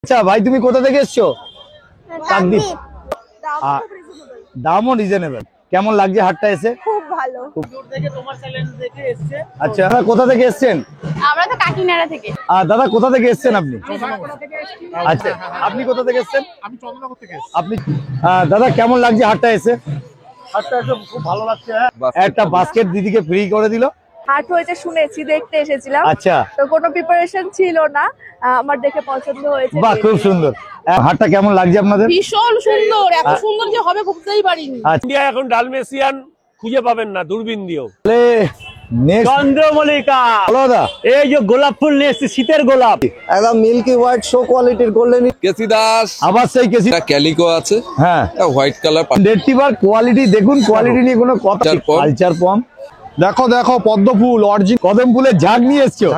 আচ্ছা ভাই, তুমি কোথা থেকে এসছো? কাকদ্বীপ। দামও রিজনেবল। কেমন লাগছে হাটটা এসে? খুব ভালো। আচ্ছা, কোথা থেকে এসছেন? আমরা তো কাকিনাড়া থেকে। দাদা কোথা থেকে এসছেন আপনি? আচ্ছা, আপনি কোথা থেকে এসছেন? আমি চন্দ্রনগর থেকে এসেছি। আপনি দাদা কেমন লাগছে হাটটা এসে? হাটটা একদম খুব ভালো লাগছে। একটা বাস্কেট দিদিকে ফ্রি করে দিল। হাট হয়েছে শুনেছি, দেখতে এসেছিলাম। আচ্ছা, তো কোনো প্রিপারেশন ছিল না, আমার দেখে পছন্দ হয়েছে। বাহ, খুব সুন্দর। হাটটা কেমন লাগছে আপনাদের? ভীষণ সুন্দর, এত সুন্দর যে হবে ভাবতেই পারিনি। আচ্ছা, এখন ডালমেসিয়ান খুঁজে পাবেন না দূরবীন দিয়েও। চন্দ্রমল্লিকা আলাদা, এই যে গোলাপ ফুল নিয়ে এসেছি, শীতের গোলাপ, একদম মিল্কি হোয়াইট শো কোয়ালিটির গোল্ডেন কেসি দাস। আবার সেই কেসি ক্যালিকো আছে, হ্ঁ, হোয়াইট কালার। ডেটটিবার কোয়ালিটি দেখুন, কোয়ালিটি নিয়ে কোনো কথা। কালচার পম, দেখো দেখো পদ্ম ফুল অরিজিনাল কদম ফুলের ঝাঁক নিয়ে এসছো।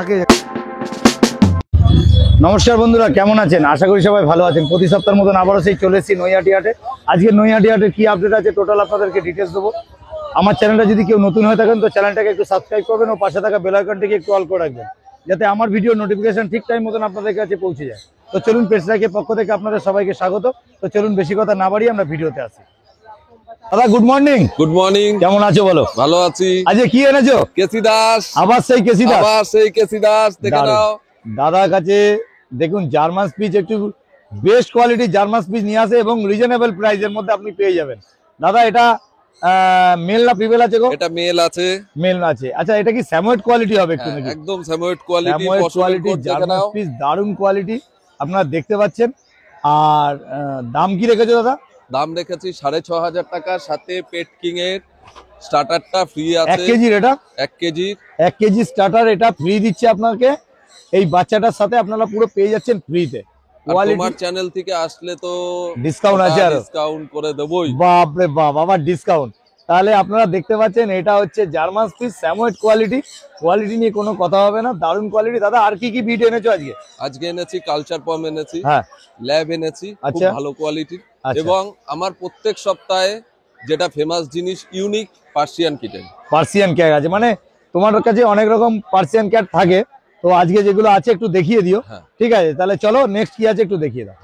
নমস্কার বন্ধুরা, কেমন আছেন? আশা করি সবাই ভালো আছেন। প্রতি সপ্তাহের মতন আবারও সেই চলে এসেছি নৈহাটি হাটে। আজকে নৈহাটি হাটের কি আপডেট আছে টোটাল আপনাদেরকে ডিটেলস দেবো। আমার চ্যানেলটা যদি কেউ নতুন হয়ে থাকেন তো চ্যানেলটাকে একটু সাবস্ক্রাইব করবেন ও পাশে থাকা বেল আইকনটিকে একটু অল করে রাখবেন, যাতে আমার ভিডিও নোটিফিকেশন ঠিক টাইম মতন আপনাদের কাছে পৌঁছে যায়। তো চলুন, পেজটাকে পক্ষ থেকে আপনাদের সবাইকে স্বাগত। তো চলুন বেশি কথা না বাড়িয়ে আমরা ভিডিওতে আসি। দাদা গুড মর্নিং। Good morning. কেমন আছো বলো? ভালো আছি। আজকে কি এনেছো? কেসি দাস। আবার সেই কেসি দাস। আবার সেই কেসি দাস, দেখে নাও। দাদার কাছে দেখুন জার্মান স্পিচ, একটু বেস্ট কোয়ালিটি জার্মান স্পিচ নিয়ে আসে এবং রিজনেবল প্রাইসের মধ্যে আপনি পেয়ে যাবেন। দাদা এটা মেল না ফিমেল আছে গো? এটা মেল আছে। মেল আছে। আচ্ছা, এটা কি স্যামোয়েড কোয়ালিটি হবে একটু নাকি? একদম স্যামোয়েড কোয়ালিটি, স্যামোয়েড কোয়ালিটি জার্মান স্পিচ, দারুণ কোয়ালিটি আপনারা দেখতে পাচ্ছেন। আর দাম কি রেখেছো দাদা? দাম রেখেছি 6,500 টাকা, সাথে পেট কিং এর স্টার্টারটা ফ্রি আছে। 1 কেজির এটা? 1 কেজি। 1 কেজি স্টার্টার এটা ফ্রি দিচ্ছে আপনাকে। এই বাচ্চাটার সাথে আপনারা পুরো পেয়ে যাচ্ছেন ফ্রিতে। তোমার চ্যানেল থেকে আসলে তো ডিসকাউন্ট আছে, আর ডিসকাউন্ট করে দেবই। বাপ রে বাপ, আবার ডিসকাউন্ট। তাহলে আপনারা দেখতে পাচ্ছেন এটা হচ্ছে জার্মান স্পিচ স্যামোয়েড কোয়ালিটি। কোয়ালিটি নিয়ে কোনো কথা হবে না, দারুণ কোয়ালিটি। দাদা আর কি কি বিট এনেছো আজকে? আজকে এনেছি কালচার পম এনেছি, হ্যাঁ, ল্যাব এনেছি, খুব আচ্ছা, ভালো কোয়ালিটির। আচ্ছা। এবং আমার প্রত্যেক সপ্তাহে যেটা ফেমাস জিনিস, unique Persian kitten. Persian cat আছে, মানে তোমার কাছে অনেক রকম পার্সিয়ান ক্যাট থাকে, তো আজকে যেগুলো আছে একটু দেখিয়ে দিও। হ্যাঁ। ঠিক আছে, তাহলে চলো নেক্সট কি আছে একটু দেখিয়ে দাও।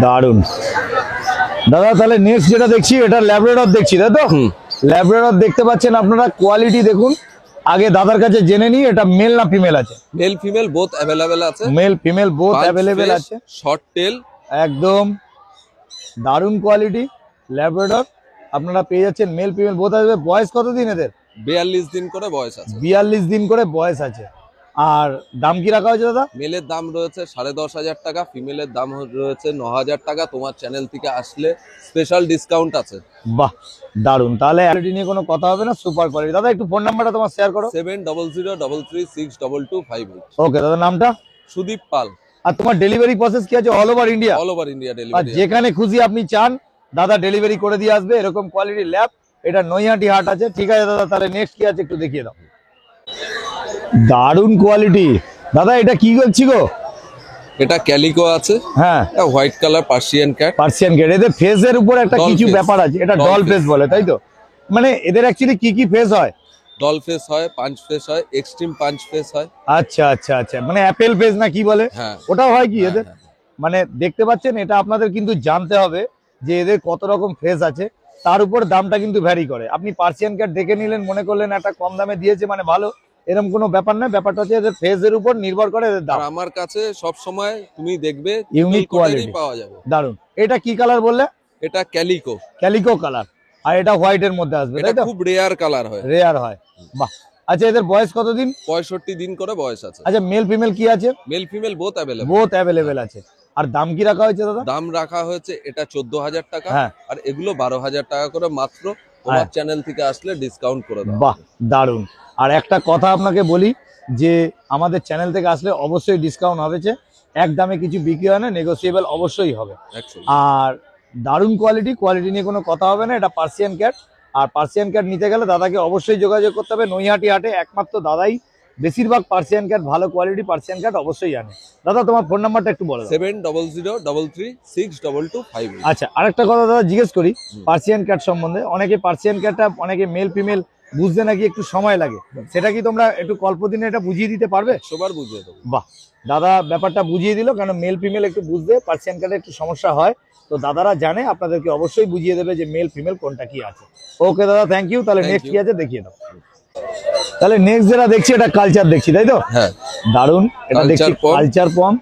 দারুন দাদা, তাহলে নেক্সট যেটা দেখছি এটা ল্যাব্রাডর দেখছি, তাই তো? ল্যাব্রাডর দেখতে পাচ্ছেন আপনারা, কোয়ালিটি দেখুন। আগে দাদার কাছে জেনে নিই, এটা মেল না ফিমেল আছে? মেল ফিমেল বোথ অ্যাভেলেবেল আছে। মেল ফিমেল বোথ অ্যাভেলেবেল আছে। শর্ট টেল, একদম দারুণ কোয়ালিটি ল্যাব্রাডর আপনারা পেয়ে যাচ্ছেন। মেল ফিমেল বোথ আসবে। বয়স কতদিন এদের? 42 দিন করে বয়স আছে। 42 দিন করে বয়স আছে। আর দাম কি রাখা হয়েছে দাদা? মেলের দাম রয়েছে 10,500 টাকা, ফিমেলের দাম রয়েছে 9,000 টাকা। তোমার চ্যানেল থেকে আসলে স্পেশাল ডিসকাউন্ট আছে। বাহ, দারুন। তাহলে কোয়ালিটি নিয়ে কোনো কথা হবে না, সুপার কোয়ালিটি। দাদা একটু ফোন নাম্বারটা তোমার শেয়ার করো। 7003362258। ওকে দাদা, নামটা? সুদীপ পাল। আর তোমার ডেলিভারি প্রসেস কি আছে? All over India? All over India আর ডেলিভারি। যেখানে খুশি আপনি চান দাদা ডেলিভারি করে দিয়ে আসবে। এরকম কোয়ালিটি ল্যাব, এটা নৈহাটি হাট আছে। ঠিক আছে দাদা, তাহলে নেক্সট কি আছে একটু দেখিয়ে দাও। দারুণ কোয়ালিটি। দাদা এটা কি করছি গো? এটা ক্যালিকো আছে, হ্যাঁ, white colour Persian cat. Persian cat. এদের ফেসের উপর একটা কিছু ব্যাপার আছে, এটা ডল ফেস বলে, তাই তো? মানে এদের অ্যাকচুয়ালি কি কি ফেস হয়? ডল ফেস হয়, পাঞ্চ ফেস হয়, এক্সট্রিম পাঞ্চ ফেস হয়। আচ্ছা আচ্ছা আচ্ছা, মানে অ্যাপেল ফেস না কি বলে? হ্যাঁ, ওটাও হয় কি এদের? হ্যাঁ। মানে দেখতে পাচ্ছেন, এটা আপনাদের কিন্তু জানতে হবে যে এদের কত রকম ফেস আছে, তার উপর দামটা কিন্তু ভ্যারি করে। আপনি পার্সিয়ান ক্যাট দেখে নিলেন, মনে করলেন একটা কম দামে দিয়েছে মানে ভালো, এরকম কোনো ব্যাপার না। ব্যাপারটা হচ্ছে এদের ফেসের উপর নির্ভর করে এদের দাম। আর আমার কাছে সব সময় তুমি দেখবে ইউনিক কোয়ালিটি পাওয়া যাবে। দারুন। এটা কি কালার বললে? এটা ক্যালিকো। Calico colour. আর এটা হোয়াইটের মধ্যে আসবে, এটা তাই তো? খুব রেয়ার কালার হয়। রেয়ার হয়, বাহ। আচ্ছা, এদের বয়স কতদিন? 65 দিন করে বয়স আছে। আচ্ছা, মেল ফিমেল কি আছে? Male female both available. Both available আছে। আর দাম কি রাখা হয়েছে দাদা? দাম রাখা হয়েছে এটা 14,000 টাকা, হ্যাঁ, আর এগুলো 12,000 টাকা করে মাত্র। তোমার চ্যানেল থেকে আসলে ডিসকাউন্ট করে দাও। বাহ, দারুন। আর একটা কথা আপনাকে বলি যে আমাদের চ্যানেল থেকে আসলে অবশ্যই ডিসকাউন্ট হবে। এক দামে কিছু বিক্রি হয় না, নেগোসিয়েবল অবশ্যই হবে। আর দারুণ কোয়ালিটি, কোয়ালিটি নিয়ে কোনো কথা হবে না। এটা পার্সিয়ান ক্যাট। আর পার্সিয়ান ক্যাট নিতে গেলে দাদাকে অবশ্যই যোগাযোগ করতে হবে। নৈহাটি হাটে একমাত্র দাদাই বেশিরভাগ পার্সিয়ান ক্যাট ভালো কোয়ালিটি পার্সিয়ান ক্যাট অবশ্যই আনে। দাদা তোমার ফোন নাম্বারটা একটু বলো। 7003362258। আচ্ছা, আরেকটা কথা দাদা জিজ্ঞেস করি পার্সিয়ান ক্যাট সম্বন্ধে। অনেকে পার্সিয়ান ক্যাটটা অনেকে মেল ফিমেল বুঝতে নাকি একটু সময় লাগে, সেটা কি তোমরা একটু অল্প দিনে এটা বুঝিয়ে দিতে পারবে? সবার বুঝিয়ে দেবো। বাহ, দাদা ব্যাপারটা বুঝিয়ে দিল, কারণ মেল ফিমেল একটু বুঝতে পার্সিয়ান ক্যাটের একটু সমস্যা হয়, তো দাদারা জানে, আপনাদেরকে অবশ্যই বুঝিয়ে দেবে যে মেল ফিমেল কোনটা কি আছে। ওকে দাদা, থ্যাংক ইউ। তাহলে Thank নেক্সট you. কি আছে দেখিয়ে দাও। তাহলে নেক্সট যেটা দেখছি এটা কালচার দেখছি, তাই তো? হ্যাঁ, দারুন, এটা দেখছি Culture Pom। কালচার পম।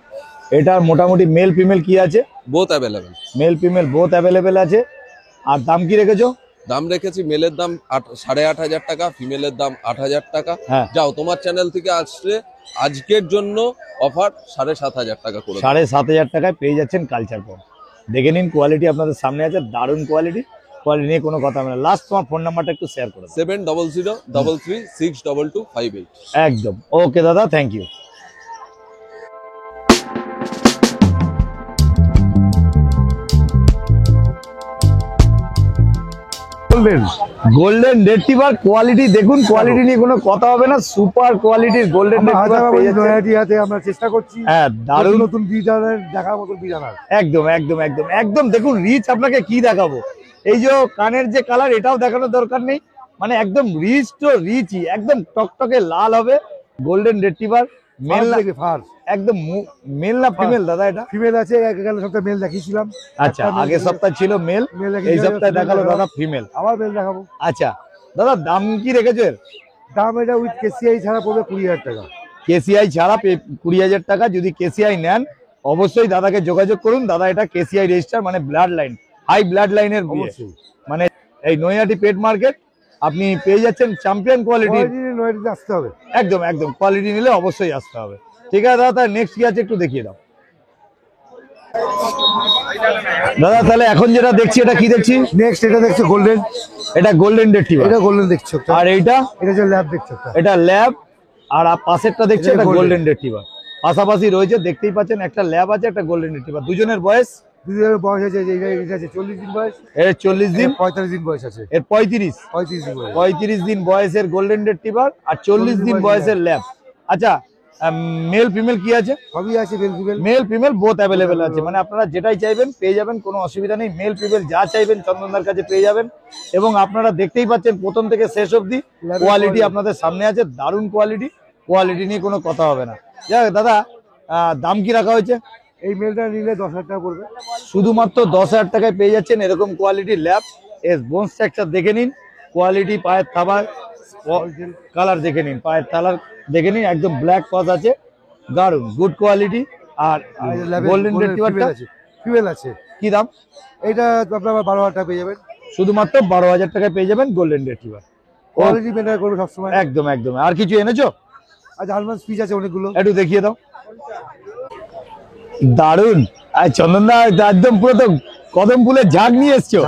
এটার মোটামুটি মেল ফিমেল কি আছে? Both available. Male female both available আছে। আর দাম কি রেখেছো? দাম রেখেছি মেলের দাম 8,500 টাকা, ফিমেলের দাম 8,000 টাকা। হ্যাঁ। যাও, তোমার চ্যানেল থেকে আসলে আজকের জন্য অফার 7,500 টাকা করে। 7,500 টাকায় পেয়ে যাচ্ছেন কালচার পম। দেখে নিন, কোয়ালিটি আপনাদের সামনে আছে, দারুণ কোয়ালিটি, কোয়ালিটি নিয়ে কোনো কথা হবে না। লাস্ট তোমার ফোন নাম্বারটা একটু শেয়ার করে দাও। 7003362258। একদম ওকে দাদা, thank you. Golden retriever quality দেখুন, কোয়ালিটি নিয়ে কোনো কথা হবে না, সুপার কোয়ালিটির গোল্ডেন রেট্রিভার পেয়ে যাচ্ছেন। আমরা চেষ্টা করছি হ্যাঁ, দারুণ, নতুন বিজানের দেখার মতো বিজানার। একদম একদম একদম একদম। দেখুন রিচ, আপনাকে কি দেখাবো, এই যে কানের যে কালার, এটাও দেখানোর দরকার নেই, মানে একদম রিচ তো রিচই, একদম টকটকে লাল হবে। গোল্ডেন রেট্রিভার মেল না, একদম মেল না ফিমেল দাদা? এটা ফিমেল আছে, গেল সপ্তাহে মেল দেখিয়েছিলাম। আচ্ছা, আগের সপ্তাহ ছিল মেল, এই সপ্তাহে দেখালো দাদা ফিমেল। আবার মেল দেখাবো। আচ্ছা দাদা, দাম কি রেখেছো এর? দাম এটা উইথ কেসিআই ছাড়া পড়বে 20,000 টাকা। কেসিআই ছাড়া 20,000 টাকা। যদি কেসিআই নেন অবশ্যই দাদাকে যোগাযোগ করুন। দাদা এটা কেসিআই রেজিস্টার, মানে ব্লাড লাইন, হাই ব্লাড লাইনের বিয়ে, মানে এই নৈহাটি পেট মার্কেট আপনি পেয়ে যাচ্ছেন চ্যাম্পিয়ন কোয়ালিটি। নয়টিতে আসতে হবে, একদম একদম, কোয়ালিটি নিলে অবশ্যই আসতে হবে। ঠিক আছে দাদা, তাহলে নেক্সট কি আছে একটু দেখিয়ে দাও দাদা। তাহলে এখন যেটা দেখছি এটা কি দেখছি? নেক্সট এটা দেখছো গোল্ডেন, এটা গোল্ডেন রেট্রিভার। এটা গোল্ডেন দেখছো। আর এইটা? এটা যে ল্যাব দেখছো, এটা ল্যাব। আর পাশেরটা দেখছি এটা গোল্ডেন রেট্রিভার। পাশাপাশি রয়েছে, দেখতেই পাচ্ছেন, একটা ল্যাব আছে, একটা গোল্ডেন রিট্রিভার। দুজনের বয়স? দুজনের বয়স আছে, এটা আছে 40 দিন বয়স, এর 40 দিন, 45 দিন বয়স আছে, এর 35 দিন বয়স। 35 দিন বয়সের গোল্ডেন রিট্রিভার আর 40 দিন বয়সের ল্যাব। আচ্ছা, মেল ফিমেল কি আছে? সবই আছে, male female. Male female both available আছে, মানে আপনারা যেটাই চাইবেন পেয়ে যাবেন, কোনো অসুবিধা নেই। মেল ফিমেল যা চাইবেন চন্দনদার কাছে পেয়ে যাবেন। এবং আপনারা দেখতেই পাচ্ছেন প্রথম থেকে শেষ অবধি কোয়ালিটি আপনাদের সামনে আছে, দারুণ কোয়ালিটি, কোয়ালিটি নিয়ে কোনো কথা হবে না। যাক দাদা, দাম কি রাখা হয়েছে? এই মেলটা নিলে 10,000 টাকা পড়বে। শুধুমাত্র 10,000 টাকায় পেয়ে যাচ্ছেন এরকম কোয়ালিটির ল্যাব। এর বোন স্ট্রাকচার দেখে নিন, কোয়ালিটি, পায়ের থাবা, কালার দেখে নিন, পায়ের কালার দেখে নিন, একদম ব্ল্যাক পাস আছে, দারুন গুড কোয়ালিটি। আর গোল্ডেন রিট্রিভারটা ফিমেল আছে, কি দাম? এইটা আপনারা 12,000 টাকা পেয়ে যাবেন। শুধুমাত্র 12,000 টাকায় পেয়ে যাবেন গোল্ডেন রিট্রিভার। কোয়ালিটি মেনটেন করবে সবসময়। একদম একদম। আর কিছু এনেছো? আর জার্মান স্পিচ আছে অনেকগুলো, একটু দেখিয়ে দাও। দারুন। আর চন্দনদা একদম পুরো তো কদম ফুলের ঝাঁক নিয়ে এসছো।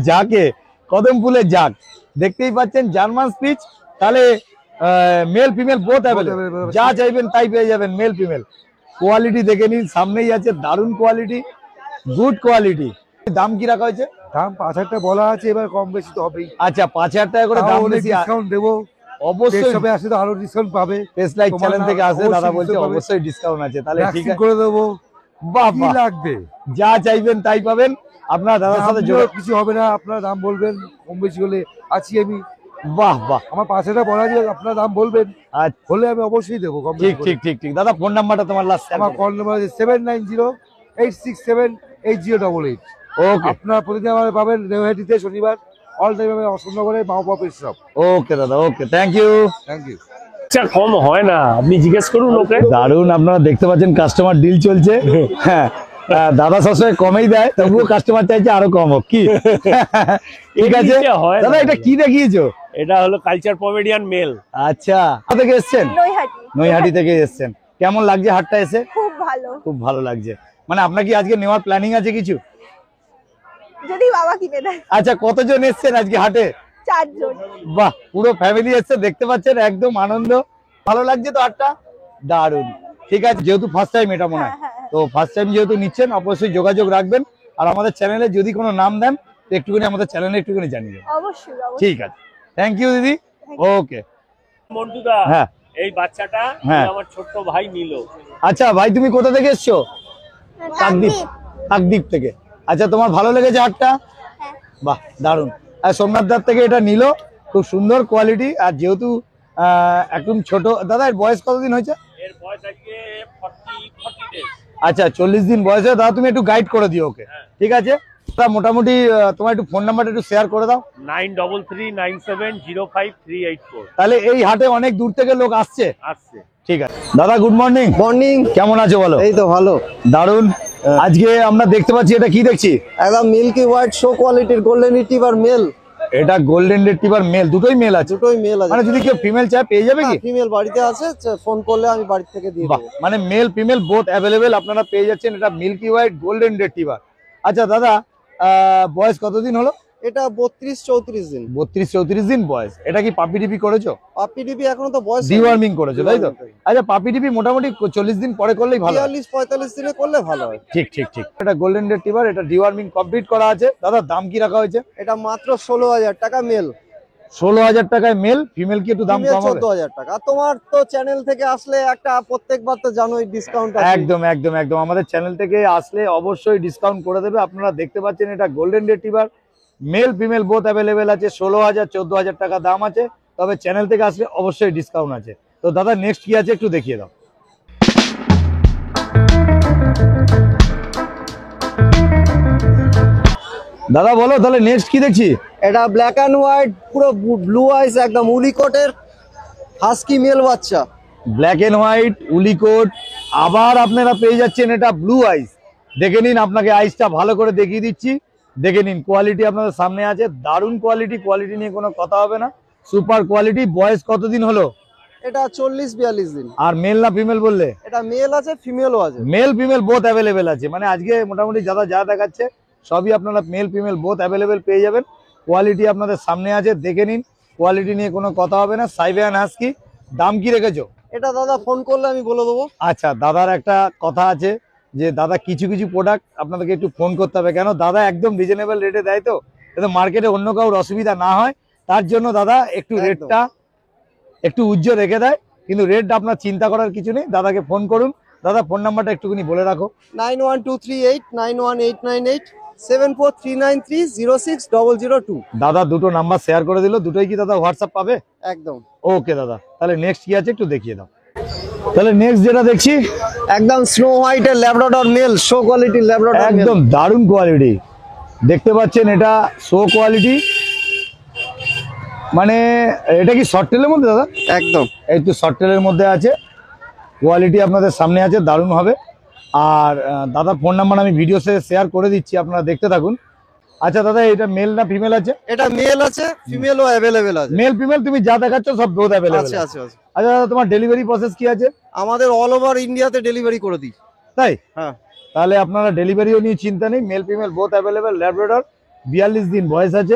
ঝাঁকে কদম ফুলের ঝাঁক দেখতেই পাচ্ছেন, জার্মান স্পিচ। তাহলে মেল ফিমেল বোথ অ্যাভেলেবল, যা চাইবেন তাই পেয়ে যাবেন মেল ফিমেল। কোয়ালিটি দেখে নিন, সামনেই আছে, দারুন কোয়ালিটি, গুড কোয়ালিটি। দাম কি রাখা হয়েছে? দাম 5,000 টাকা বলা আছে, এবার কম বেশি তো হবেই। আচ্ছা, 5,000 টাকা করে দাম বেশি, ডিসকাউন্ট দেবো অবশ্যই। সবে আসলে তো আরো ডিসকাউন্ট পাবে। পেস লাইক চ্যানেল থেকে আসে দাদা বলছে অবশ্যই ডিসকাউন্ট আছে। তাহলে ঠিক আছে, করে দেবো। বাহ কি বাহ, লাগবে যা চাইবেন তাই পাবেন। আপনার দাদার সাথে কিছু হবে না, আপনারা দাম বলবেন, কম বেশি হলে আছি আমি। বাহ বাহ, আমার 5,000 বলা আছে, আপনারা দাম বলবেন, হলে আমি অবশ্যই দেবো। ঠিক ঠিক ঠিক ঠিক। দাদা ফোন নাম্বারটা তোমার লাস্ট? আমার কল নাম্বার আছে 7908678088। ওকে, আপনারা প্রতিদিন আমাদের পাবেন নৈহাটিতে, শনিবার অল টাইম আমি অশোকনগরে মা-বাবা পেট শপ। ওকে দাদা, okay, thank you. Thank you. আচ্ছা, কম হয় না, আপনি জিজ্ঞেস করুন ওকে। দারুন, আপনারা দেখতে পাচ্ছেন কাস্টমার ডিল চলছে। হ্যাঁ, দাদা সবসময় কমেই দেয়, তবুও কাস্টমার চাইছে আরো কম হোক। কি ঠিক আছে দাদা, এটা কি দেখিয়েছো? এটা হলো কালচার পমেডিয়ান মেল। আচ্ছা, কোথা থেকে এসছেন? নৈহাটি। নৈহাটি থেকে এসছেন। কেমন লাগছে হাটটা এসে? খুব ভালো। খুব ভালো লাগছে। মানে আপনার কি আজকে নেওয়ার প্ল্যানিং আছে কিছু? যদি বাবা কিনে দেয়। আচ্ছা, কতজন এসছেন আজকে হাটে? 4 জন। বাহ, পুরো ফ্যামিলি এসছে, দেখতে পাচ্ছেন, একদম আনন্দ। ভালো লাগছে তো হাটটা? দারুন। ঠিক আছে, যেহেতু ফার্স্ট টাইম এটা মনে হয়, তো ফার্স্ট টাইম যেহেতু নিচ্ছেন অবশ্যই যোগাযোগ রাখবেন। আর আমাদের চ্যানেলে যদি কোনো নাম দেন তো একটুখানি আমাদের চ্যানেলে একটুখানি জানিয়ে দেবেন। অবশ্যই। ঠিক আছে, থ্যাংক ইউ দিদি। ওকে, মন্টুদা, হ্যাঁ এই বাচ্চাটা হ্যাঁ। আমার ছোট্ট ভাই নিল। আচ্ছা ভাই, তুমি কোথা থেকে এসছো? কাকদ্বীপ। কাকদ্বীপ থেকে। আচ্ছা, তোমার ভালো লেগেছে হাটটা? বাহ, দারুণ। আর সোমনাথ দার থেকে এটা নিল, খুব সুন্দর কোয়ালিটি। আর যেহেতু একদম ছোট, দাদা এর বয়স কতদিন হয়েছে? এর বয়স আজকে 40 days। আচ্ছা, 40 দিন বয়স হয়ে, দাদা তুমি একটু গাইড করে দিও ওকে। ঠিক আছে, তা মোটামুটি তোমার একটু ফোন নাম্বারটা একটু শেয়ার করে দাও। 9339705384 তাহলে এই হাটে অনেক দূর থেকে লোক আসছে। আসছে। ঠিক আছে দাদা, গুড মর্নিং। মর্নিং। কেমন আছো বলো? এই তো ভালো। দারুণ। আজকে আমরা দেখতে পাচ্ছি, এটা কি দেখছি? একদম মিল্কি হোয়াইট শো কোয়ালিটির গোল্ডেন রিট্রিভার মেল। এটা গোল্ডেন রিট্রিভার মেল, দুটোই মেল আছে? দুটোই মেল আছে। মানে যদি কেউ ফিমেল চায় পেয়ে যাবে কি? ফিমেল বাড়িতে আছে, ফোন করলে আমি বাড়ি থেকে দিয়ে বাহ, দেবো। মানে মেল ফিমেল বোথ অ্যাভেলেবেল আপনারা পেয়ে যাচ্ছেন। এটা মিল্কি হোয়াইট গোল্ডেন রিট্রিভার। আচ্ছা দাদা, বয়স কতদিন হলো? এটা 32-34 দিন। 32-34 দিন বয়স। এটা কি পাপি টিপি করেছো? পাপিডিপি এখনো তো বয়স ডিওয়ার্মিং করেছো তাই তো? আচ্ছা, পাপি টিপি মোটামুটি 40 দিন পরে করলেই ভালো হয়। 43-45 দিনে করলে ভালো হয়। ঠিক ঠিক ঠিক। এটা গোল্ডেন রিট্রিভার, এটা ডিওয়ার্মিং কমপ্লিট করা আছে। দাদা দাম কি রাখা হয়েছে? এটা মাত্র 16,000 টাকা মেল। 16,000 টাকায় মেল। ফিমেল কি একটু দাম ফিমেল কম হবে? 14,000 টাকা। আর তোমার তো চ্যানেল থেকে আসলে একটা প্রত্যেকবার তো জানোই ডিসকাউন্ট আছে। একদম একদম একদম, আমাদের চ্যানেল থেকে আসলে অবশ্যই ডিসকাউন্ট করে দেবে। আপনারা দেখতে পাচ্ছেন এটা golden retriever male female both available আছে। 16,000 14,000 টাকা দাম আছে, তবে চ্যানেল থেকে আসলে অবশ্যই ডিসকাউন্ট আছে। তো দাদা নেক্সট কি আছে একটু দেখিয়ে দাও। দাদা বলো তাহলে নেক্সট কি দেখছি? এটা ব্ল্যাক অ্যান্ড হোয়াইট পুরো ব্লু আইস, একদম উলিকটের হাস্কি মেল বাচ্চা। Black and white woolly coat. আবার আপনারা পেয়ে যাচ্ছেন এটা ব্লু আইস। দেখে নিন, আপনাকে আইসটা ভালো করে দেখিয়ে দিচ্ছি। দেখে নিন, কোয়ালিটি আপনাদের সামনে আছে। দারুণ কোয়ালিটি, কোয়ালিটি নিয়ে কোনো কথা হবে না, সুপার কোয়ালিটি। বয়স কতদিন হলো? এটা 40-42 দিন। আর মেল না ফিমেল বললে? এটা মেল আছে, ফিমেলও আছে। মেল ফিমেল বোথ অ্যাভেলেবেল আছে। মানে আজকে মোটামুটি যা দেখাচ্ছে সবই আপনারা মেল ফিমেল বোথ অ্যাভেলেবেল পেয়ে যাবেন। কোয়ালিটি আপনাদের সামনে আছে, দেখে নিন। কোয়ালিটি নিয়ে কোনো কথা হবে না। Siberian husky. দাম কি রেখেছো? এটা দাদা ফোন করলে আমি বলে দেবো। আচ্ছা, দাদার একটা কথা আছে যে দাদা কিছু কিছু প্রোডাক্ট আপনাদেরকে একটু ফোন করতে হবে। কেন দাদা একদম রিজনেবল রেটে দেয়, তো যাতে মার্কেটে অন্য কারোর অসুবিধা না হয় তার জন্য দাদা একটু একদম। রেটটা একটু উজ্জ্বল রেখে দেয়। কিন্তু রেটটা আপনার চিন্তা করার কিছু নেই, দাদাকে ফোন করুন। দাদা ফোন নাম্বারটা একটুখানি বলে রাখো। 9123891898 7439306002। দাদা দুটো নাম্বার শেয়ার করে দিল, দুটোই কি দাদা হোয়াটসঅ্যাপ পাবে? একদম। ওকে দাদা, তাহলে নেক্সট কি আছে একটু দেখিয়ে দাও। তাহলে নেক্সট যেটা দেখছি একদম স্নো হোয়াইটের ল্যাব্রাডর মেল, শো কোয়ালিটির ল্যাব্রাডর মেল। একদম দারুণ কোয়ালিটি। দেখতে পাচ্ছেন এটা শো কোয়ালিটি। মানে এটা কি শর্ট টেলের মধ্যে দাদা? একদম এই তো শর্ট টেলের মধ্যে আছে। কোয়ালিটি আপনাদের সামনে আছে, দারুণ হবে। আর দাদা ফোন নাম্বার আমি ভিডিওতে শেয়ার করে দিচ্ছি, আপনারা দেখতে থাকুন। আচ্ছা দাদা, এটা মেল না ফিমেল আছে? এটা মেল আছে, ফিমেলও অ্যাভেলেবেল আছে। মেল ফিমেল তুমি যা দেখাচ্ছ সব বোথ অ্যাভেলেবল আছে আছে আছে। আচ্ছা দাদা, তোমার ডেলিভারি প্রসেস কি আছে? আমাদের অল ওভার ইন্ডিয়াতে ডেলিভারি করে দিই। তাই? হ্যাঁ। তাহলে আপনারা ডেলিভারিও নিয়ে চিন্তা নেই, male female both available. Labrador 42 দিন বয়স আছে।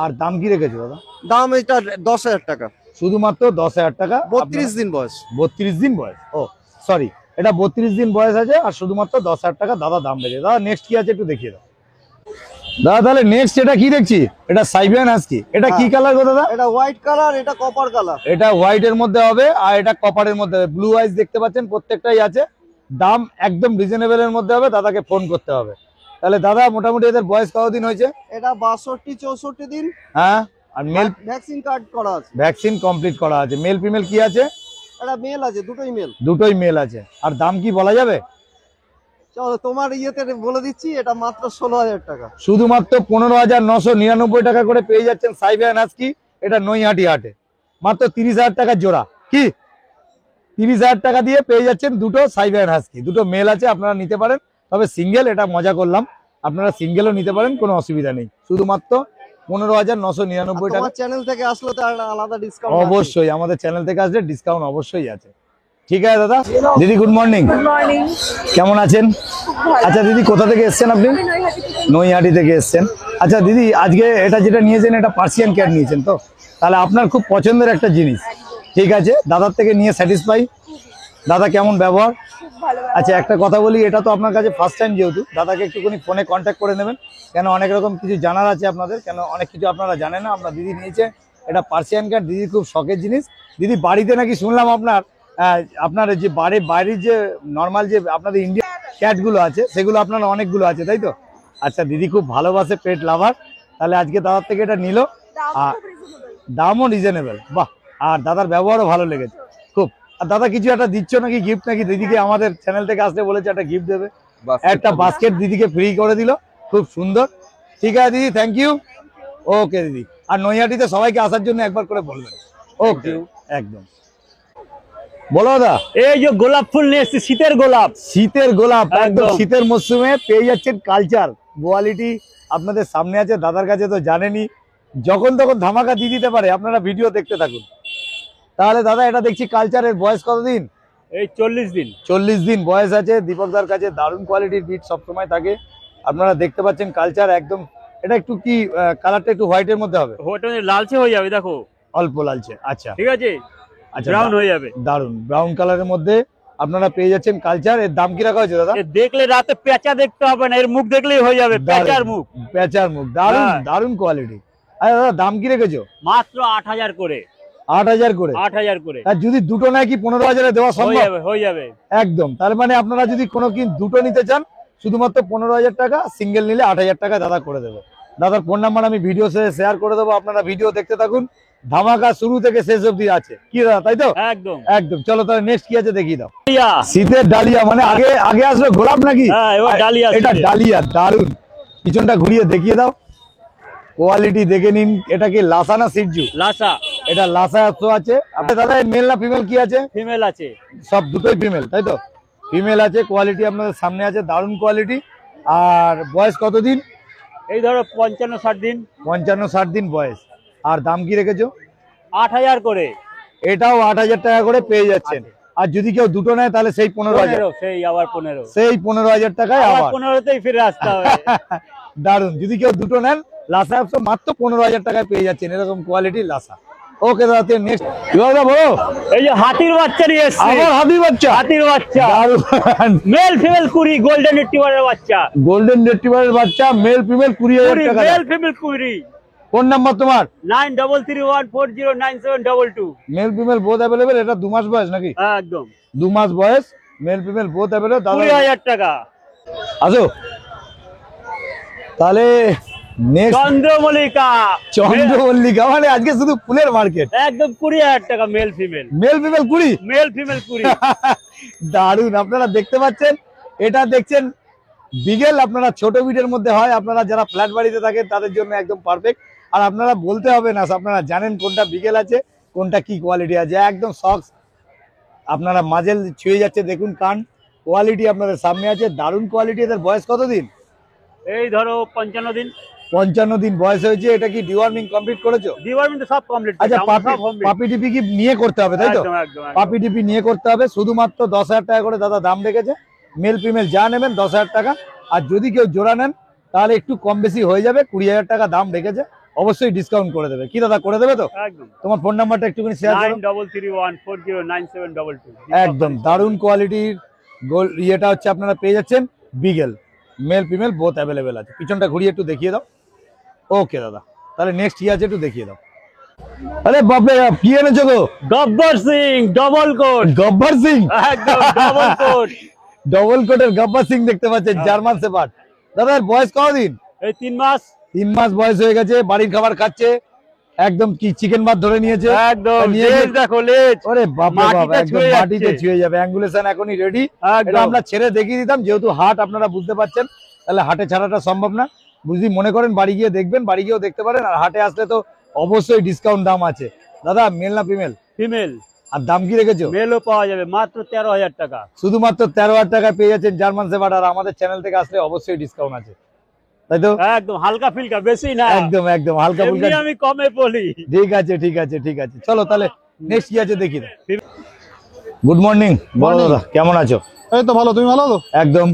আর দাম কি রেখেছো দাদা? দাম এটা 10,000 টাকা। শুধুমাত্র 10,000 টাকা। 32 দিন বয়স। 32 দিন বয়স, ও সরি, এটা 32 দিন বয়স আছে আর শুধুমাত্র 10,000 টাকা দাদা দাম রেখেছে। দাদা নেক্সট কি আছে একটু দেখিয়ে দাও। দাদা তাহলে নেক্সট এটা কি দেখছি? এটা সাইবেরিয়ান হাস্কি। এটা কি কালার গো দাদা? এটা হোয়াইট কালার, এটা কপার কালার। এটা হোয়াইট এর মধ্যে হবে আর এটা কপারের মধ্যে হবে। ব্লু আইস দেখতে পাচ্ছেন, প্রত্যেকটাই আছে। দাম একদম রিজনেবল এর মধ্যে হবে, দাদাকে ফোন করতে হবে। তাহলে দাদা মোটামুটি এদের বয়স কতদিন হয়েছে? এটা 62-64 দিন। হ্যাঁ। আর মেল ভ্যাকসিন কার্ড করা আছে। ভ্যাকসিন কমপ্লিট করা আছে। মেল ফিমেল কি আছে? এটা মেল আছে, দুটোই মেল। দুটোই মেল আছে। আর দাম কি বলা যাবে? চলো তোমার ইয়েতে বলে দিচ্ছি, এটা মাত্র 16,000 টাকা। শুধুমাত্র 15,999 টাকা করে পেয়ে যাচ্ছেন সাইবেরিয়ান হাস্কি। এটা নৈহাটি হাটে মাত্র 30,000 টাকার জোড়া। কি 30,000 টাকা দিয়ে পেয়ে যাচ্ছেন দুটো সাইবেরিয়ান হাস্কি। দুটো মেল আছে, আপনারা নিতে পারেন। তবে সিঙ্গেল, এটা মজা করলাম, আপনারা সিঙ্গেলও নিতে পারেন, কোনো অসুবিধা নেই। শুধুমাত্র 15,999 টাকা। তোমার চ্যানেল থেকে আসলে তো একটা আলাদা ডিসকাউন্ট অবশ্যই আমাদের চ্যানেল থেকে আসলে ডিসকাউন্ট অবশ্যই আছে। ঠিক আছে দাদা। দিদি গুড মর্নিং। Good morning. কেমন আছেন? আচ্ছা দিদি, কোথা থেকে এসছেন আপনি? নৈহাটি থেকে এসছেন। আচ্ছা দিদি, আজকে এটা যেটা নিয়েছেন এটা পার্সিয়ান ক্যাট নিয়েছেন তো? তাহলে আপনার খুব পছন্দের একটা জিনিস। ঠিক আছে, দাদার থেকে নিয়ে স্যাটিসফাই? দাদা কেমন ব্যবহার? আচ্ছা একটা কথা বলি, এটা তো আপনার কাছে ফার্স্ট টাইম, যেহেতু দাদাকে একটুখানি ফোনে কন্ট্যাক্ট করে নেবেন। কেন অনেক রকম কিছু জানার আছে আপনাদের, কেন অনেক কিছু আপনারা জানেন না। আমরা দিদি নিয়েছে এটা পার্সিয়ান ক্যাট দিদি খুব শখের জিনিস। দিদি বাড়িতে নাকি শুনলাম আপনার যে বাইরের যে নর্মাল যে আপনাদের ইন্ডিয়ান ক্যাটগুলো আছে সেগুলো আপনার অনেকগুলো আছে, তাই তো? আচ্ছা, দিদি খুব ভালোবাসে, পেট লাভার। তাহলে আজকে দাদার থেকে এটা নিল, আর দামও রিজনেবল। বাহ, আর দাদার ব্যবহারও ভালো লেগেছে খুব। আর দাদা কিছু একটা দিচ্ছ নাকি গিফট, নাকি দিদিকে আমাদের চ্যানেল থেকে আসতে বলেছে একটা গিফট দেবে? একটা বাস্কেট দিদিকে ফ্রি করে দিল, খুব সুন্দর। ঠিক আছে দিদি, থ্যাংক ইউ। ওকে দিদি, আর নৈহাটিতে সবাইকে আসার জন্য একবার করে বলবেন। ওকে, একদম। বলো দাদা। এই যে গোলাপ ফুল নিয়ে এসেছি, শীতের গোলাপ। শীতের গোলাপ, একদম একদম। শীতের মরশুমে পেয়ে যাচ্ছেন কালচার। কোয়ালিটি আপনাদের সামনে আছে, দাদার কাছে তো জানেনই, যখন তখন ধামাকা দিয়ে দিতে পারে। আপনারা ভিডিও দেখতে থাকুন। তাহলে দাদা এটা দেখছি কালচারের বয়স কতদিন? এই 40 দিন। 40 দিন বয়স আছে। দীপকদার কাছে দারুণ কোয়ালিটির বিট সবসময় থাকে। আপনারা দেখতে পাচ্ছেন কালচার একদম। এটা একটু কি কালারটা একটু হোয়াইটের মধ্যে হবে? ওটা লালচে হয়ে যাবে, দেখো অল্প লালচে। আচ্ছা ঠিক আছে, আচ্ছা, ব্রাউন হয়ে যাবে। দারুণ ব্রাউন কালারের মধ্যে আপনারা পেয়ে যাচ্ছেন কালচার। এর দাম কি রাখা হয়েছে দাদা? এ দেখলে রাতে পেঁচা দেখতে হবে না, এর মুখ দেখলেই হয়ে যাবে পেঁচার মুখ। পেঁচার মুখ, দারুণ হ্যাঁ। দারুণ কোয়ালিটি। আরে দাদা দাম কি রেখেছো? মাত্র 8000 করে। 8000 করে? 8000 করে আর যদি দুটো নেয় কি 15,000 দেওয়া হয়ে সম্ভব? যাবে, হয়ে যাবে একদম। তার মানে আপনারা যদি কোনো দুটো নিতে চান, শুধুমাত্র 15,000 টাকা, সিঙ্গেল নিলে 8000 টাকা দাদা করে দেবে। দাদার ফোন নাম্বার আমি ভিডিও শেয়ার করে দেবো, আপনারা ভিডিও দেখতে থাকুন। ধামাকা শুরু থেকে শেষ অবধি আছে কি দাদা, তাই তো? একদম একদম। চলো তাহলে নেক্সট কি আছে দেখিয়ে দাও। ডালিয়া। শীতের ডালিয়া, মানে আগে আসবে গোলাপ নাকি? হ্যাঁ, এবার ডালিয়া। এটা ডালিয়া, দারুন। পিছনটা ঘুরিয়ে দেখিয়ে দাও, কোয়ালিটি দেখে নিন। এটা কি লাসা না সিটজু? লাসা। এটা লাসা আছে। আপনি দাদা মেল না ফিমেল কি আছে? ফিমেল আছে। সব দুটোই ফিমেল, তাই তো? ফিমেল আছে, কোয়ালিটি আপনাদের সামনে আছে, দারুণ কোয়ালিটি। আর বয়স কতদিন? এই ধরো 55-60 দিন। 55-60 দিন বয়স। আর দাম কি রেখেছো? 8000 করে। এটাও 8000 টাকা করে পেয়ে যাচ্ছেন। আর যদি কেউ দুটো নেয় তাহলে সেই 15,000, 15, সেই আবার 15। সেই 15,000 টাকায় আবার আবার 15তেই ফিরে আসতে হবে। দারুন। যদি কেউ দুটো নেন, লাসা মাত্র 15,000 টাকায় পেয়ে যাচ্ছেন এরকম কোয়ালিটি লাসা। ওকে দাদা, নেক্সট দাদা বলো। এই যে হাতির বাচ্চা নিয়ে এসেছি। আবার হাতির বাচ্চা? হাতির বাচ্চা, দারুণ। মেল ফিমেল 20, গোল্ডেন রিট্রিভারের বাচ্চা। গোল্ডেন রিট্রিভারের বাচ্চা, মেল ফিমেল 20,000 টাকা। Male female 20। ফোন নাম্বার তোমার? 9331409722। Male female both available. এটা 2 মাস বয়স নাকি? একদম 2 মাস বয়স, মেল ফিমেল বোথ অ্যাভেলেবেল। দাদা 20000 টাকা। আসো তাহলে নেক্সট। চন্দ্রমল্লিকা। চন্দ্রমল্লিকা, মানে আজকে শুধু ফুলের মার্কেট। একদম 20000 টাকা male female. Male female 20? Male female 20। দারুন। আপনারা দেখতে পাচ্ছেন, এটা দেখছেন বিগেল। আপনারা ছোট বিটের মধ্যে হয়, আপনারা যারা ফ্ল্যাট বাড়িতে থাকেন তাদের জন্য একদম পারফেক্ট। আর আপনারা বলতে হবে না, আপনারা জানেন কোনটা বিগেল আছে, কোনটা কি কোয়ালিটি আছে। একদম সক্স আপনারা মাজেল ছুঁয়ে যাচ্ছে, দেখুন কান কোয়ালিটি আপনাদের সামনে আছে, দারুণ কোয়ালিটি। এদের বয়স কতদিন? এই ধরো 55 দিন। 55 দিন বয়স হয়েছে। এটা কি ডিওয়ার্মিং কমপ্লিট করেছো? ডিপার্টমেন্ট সব কমপ্লিট। আচ্ছা, পাপি টিপি কি নিয়ে করতে হবে, তাই তো? একদম একদম। পাপি টিপি নিয়ে করতে হবে। শুধুমাত্র 10,000 টাকা করে দাদা দাম রেখেছে। মেল ফিমেল যা নেবেন 10,000 টাকা। আর যদি কেউ জোড়া নেন তাহলে একটু কম বেশি হয়ে যাবে। 20,000 টাকা দাম রেখেছে, অবশ্যই ডিসকাউন্ট করে দেবে। কি দাদা, করে দেবে তো? একদম। তোমার ফোন নাম্বারটা একটুখানি শেয়ার করো। 9331409722। একদম দারুণ কোয়ালিটির ইয়েটা হচ্ছে আপনারা পেয়ে যাচ্ছেন বিগেল। মেল ফিমেল বোথ অ্যাভেলেবেল আছে। পিছনটা ঘুরিয়ে একটু দেখিয়ে দাও। ওকে দাদা, তাহলে নেক্সট কি আছে একটু দেখিয়ে দাও। আরে বাপরে, কি এনেছো গো? Gabbar Singh double coat. গব্বর সিং? একদম ডবল কোট। ডবল কোটের গব্বর সিং দেখতে পাচ্ছেন, জার্মান শেপার্ড। দাদা এর বয়স কতদিন? এই 3 মাস। 3 মাস বয়স হয়ে গেছে। বাড়ির খাবার খাচ্ছে, একদম কি চিকেন ভাত ধরে নিয়েছে। একদম নিয়ে লেজ দেখো, লেজ। ওরে বাপ রে বাপ, মাটিতে একদম ছুঁয়ে মাটিতে যাচ্ছে। ছুঁয়ে যাবে। অ্যাঙ্গুলেশন এখনই রেডি। এটা একদম। আমরা ছেড়ে দেখিয়ে দিতাম, যেহেতু হাট আপনারা বুঝতে পারছেন, তাহলে হাটে ছাড়াটা সম্ভব না। যদি মনে করেন বাড়ি গিয়ে দেখবেন, বাড়ি গিয়েও দেখতে পারেন। আর হাটে আসলে তো অবশ্যই ডিসকাউন্ট দাম আছে। দাদা মেল না ফিমেল? ফিমেল। আর দাম কি রেখেছো? মেলও পাওয়া যাবে মাত্র 13000 টাকা। শুধুমাত্র 13,000 টাকায় পেয়ে যাচ্ছেন জার্মান শেপার্ড। আর আমাদের চ্যানেল থেকে আসলে অবশ্যই ডিসকাউন্ট আছে, তাই তো? একদম হালকা ফিলকা, বেশি না। একদম একদম হালকা ফুলকা। এমনি আমি কমে বলি। ঠিক আছে ঠিক আছে ঠিক আছে। চলো তাহলে নেক্সট কি আছে দেখি। গুড মর্নিং, বলো দাদা কেমন আছো? এই তো ভালো, তুমি ভালো তো? একদম।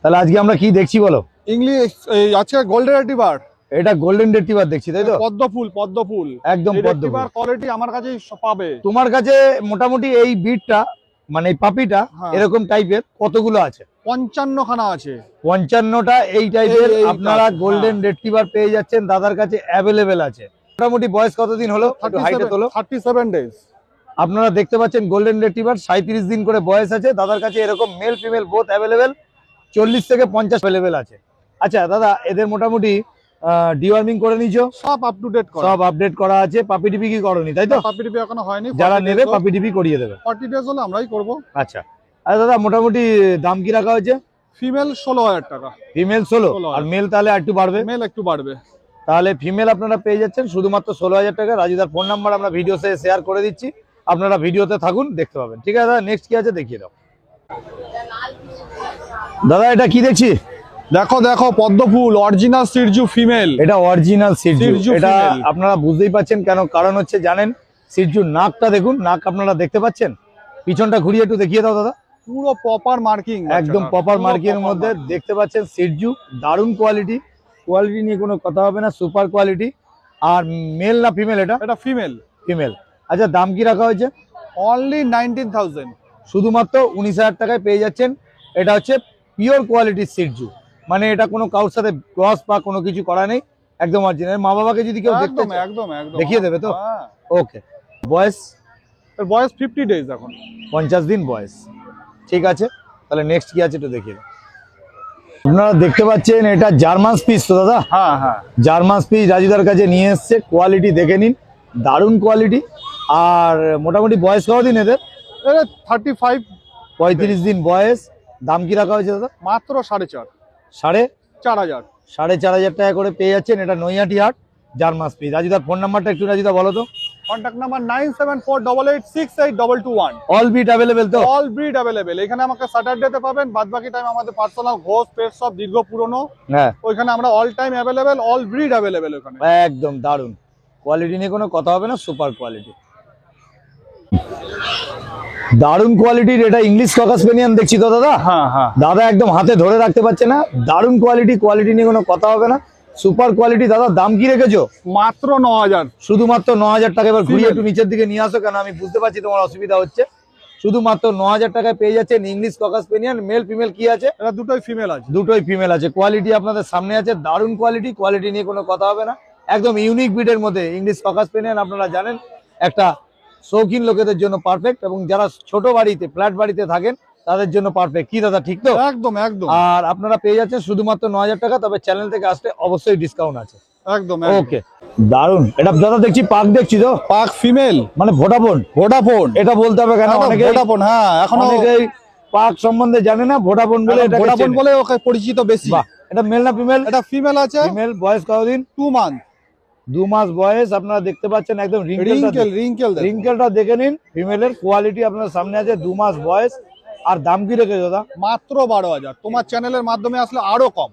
তাহলে আজকে আমরা কি দেখছি বলো? ইংলিশ এই আজকে গোল্ডেন রিট্রিভার। এটা গোল্ডেন রিট্রিভার দেখছি, তাই তো? পদ্ম ফুল একদম পদ্ম ফুল। রিট্রিভার কোয়ালিটি আমার কাছেই পাবে। তোমার কাছে মোটামুটি এই বিটটা, মানে এই পাপিটা হ্যাঁ। এরকম টাইপের কতগুলো আছে? 55 খানা আছে। 55টা এই টাইপের এই আপনারা আছে, গোল্ডেন রিট্রিভার পেয়ে যাচ্ছেন, দাদার কাছে অ্যাভেলেবেল আছে। মোটামুটি বয়স কতদিন হলো? একটু হাইটে তোলো। 37 days। আপনারা দেখতে পাচ্ছেন গোল্ডেন রেট্রিভার 37 দিন করে বয়স আছে। দাদার কাছে এরকম মেল ফিমেল বোথ অ্যাভেলেবেল, 40 থেকে 50 অ্যাভেলেবেল আছে। আচ্ছা দাদা, এদের মোটামুটি ডিওয়ার্মিং করে নিছো? সব আপ টু ডেট করা। সব আপডেট করা আছে। পাপি টিপি কি করনি তাই তো? পাপি টিপি এখনো হয়নি। যারা নেবে পাপি টিপি করিয়ে দেবে। 40 days হলে আমরাই করব। আচ্ছা আর দাদা মোটামুটি দাম কি রাখা হয়েছে? ফিমেল 16,000 টাকা, ফিমেল 16 আর মেল তাহলে একটু বাড়বে। মেল একটু বাড়বে। তাহলে ফিমেল আপনারা পেয়ে যাচ্ছেন শুধুমাত্র 16,000 টাকা। রাজুদার ফোন নাম্বার আমরা ভিডিওতে শেয়ার করে দিচ্ছি, আপনারা ভিডিওতে থাকুন, দেখতে পাবেন। ঠিক আছে দাদা, নেক্সট কি আছে দেখিয়ে দাও। দাদা এটা কি দেখছি? দেখো দেখো পদ্মফুল অরিজিনাল সিরজু ফিমেল। এটা অরিজিনাল সিরজু। সিরজু এটা female। আপনারা বুঝতেই পাচ্ছেন কেন, কারণ হচ্ছে জানেন সিরজুর নাকটা দেখুন, নাক আপনারা দেখতে পাচ্ছেন। পিছনটা ঘুরিয়ে একটু দেখিয়ে দাও দাদা। পুরো প্রপার মার্কিং, একদম প্রপার মার্কিং এর মধ্যে দেখতে পাচ্ছেন সিরজু। দারুণ কোয়ালিটি, কোয়ালিটি নিয়ে কোনো কথা হবে না, সুপার কোয়ালিটি। আর মেল না ফিমেল? এটা ফিমেল। ফিমেল। আচ্ছা দাম কি রাখা হয়েছে? অনলি 19,000। শুধুমাত্র 19,000 টাকায় পেয়ে যাচ্ছেন। এটা হচ্ছে পিওর কোয়ালিটির সিরজু, মানে এটা কোনো কারোর সাথে ক্রস বা কোনো কিছু করা নেই, একদম অরিজিনাল। মা বাবাকে যদি কেউ দেখতে একদম চায়, একদম একদম দেখিয়ে দেবে তো? হ্যাঁ। ওকে। বয়স? এর বয়স 50 days এখন। 50 দিন বয়স। ঠিক আছে, তাহলে নেক্সট কি আছে একটু দেখিয়ে দাও। আপনারা দেখতে পাচ্ছেন এটা জার্মান স্পিচ তো দাদা? হ্যাঁ হ্যাঁ। জার্মান স্পিচ রাজুদার কাছে নিয়ে এসছে। কোয়ালিটি দেখে নিন, দারুণ কোয়ালিটি। আর মোটামুটি বয়স কতদিন এদের? এটা 35। 35 দিন বয়স। দাম কি রাখা হয়েছে দাদা? মাত্র 4.5। 4,500। 4,500 টাকা করে পেয়ে যাচ্ছেন। এটা নৈহাটি হাট, জার্মান স্পিচ। রাজুদার ফোন নাম্বারটা একটু রাজুদা বলো তো। Contact number 9748868221। All breed available তো? All breed available. এখানে আমাকে স্যাটারডেতে পাবেন, বাদ বাকি টাইম আমাদের পার্সোনাল ঘোষ পেট সব দীর্ঘ পুরনো, হ্যাঁ ওইখানে আমরা all time available, all breed available ওখানে। একদম দারুণ কোয়ালিটি নিয়ে কোনো কথা হবে না, সুপার কোয়ালিটি, দারুণ কোয়ালিটির। এটা ইংলিশ ককাস স্পেনিয়ান দেখছি তো দাদা? হ্যাঁ হ্যাঁ। দাদা একদম হাতে ধরে রাখতে পারছে না, দারুণ কোয়ালিটি। কোয়ালিটি নিয়ে কোনো কথা হবে না, সুপার কোয়ালিটি। দাদা দাম কি রেখেছো? মাত্র 9,000। শুধুমাত্র 9,000 টাকা। এবার ঘুরিয়ে একটু নিচের দিকে নিয়ে আসো, কেন আমি বুঝতে পারছি তোমার অসুবিধা হচ্ছে। শুধুমাত্র 9,000 টাকায় পেয়ে যাচ্ছেন ইংলিশ ককাস স্পেনিয়ান। মেল ফিমেল কি আছে? এটা দুটোই ফিমেল আছে। দুটোই ফিমেল আছে। কোয়ালিটি আপনাদের সামনে আছে, দারুণ কোয়ালিটি। কোয়ালিটি নিয়ে কোনো কথা হবে না, একদম ইউনিক ব্রিডের মধ্যে ইংলিশ ককাস স্পেনিয়ান। আপনারা জানেন একটা শৌখিন লোকেদের জন্য পারফেক্ট, এবং যারা ছোট বাড়িতে ফ্ল্যাট বাড়িতে থাকেন তাদের জন্য পারফেক্ট। কি দাদা ঠিক তো? একদম একদম। আর আপনারা পেয়ে যাচ্ছেন শুধুমাত্র 9,000 টাকা। তবে চ্যানেল থেকে আসলে অবশ্যই ডিসকাউন্ট আছে। একদম ওকে, দারুন। এটা দাদা দেখছি পাক দেখছি তো? পাক ফিমেল, মানে ভোডাফোন। ভোডাফোন এটা বলতে হবে কেন? অনেকে ভোডাফোন। হ্যাঁ, এখনো অনেকেই পাক সম্বন্ধে জানে না, ভোডাফোন বলে এটা ভোডাফোন বলে ওকে পরিচিত বেশি। বাহ, এটা মেল না ফিমেল? এটা ফিমেল আছে। ফিমেল। বয়স কতদিন? 2 মান্থ। 2 মাস বয়স। আপনারা দেখতে পাচ্ছেন একদম রিঙ্কেলটা দেখে নিন। ফিমেলের কোয়ালিটি আপনার সামনে আছে। 2 মাস বয়স। আর দাম কি রেখেছো দাদা? মাত্র 12,000। তোমার চ্যানেলের মাধ্যমে আসলে আরো কম,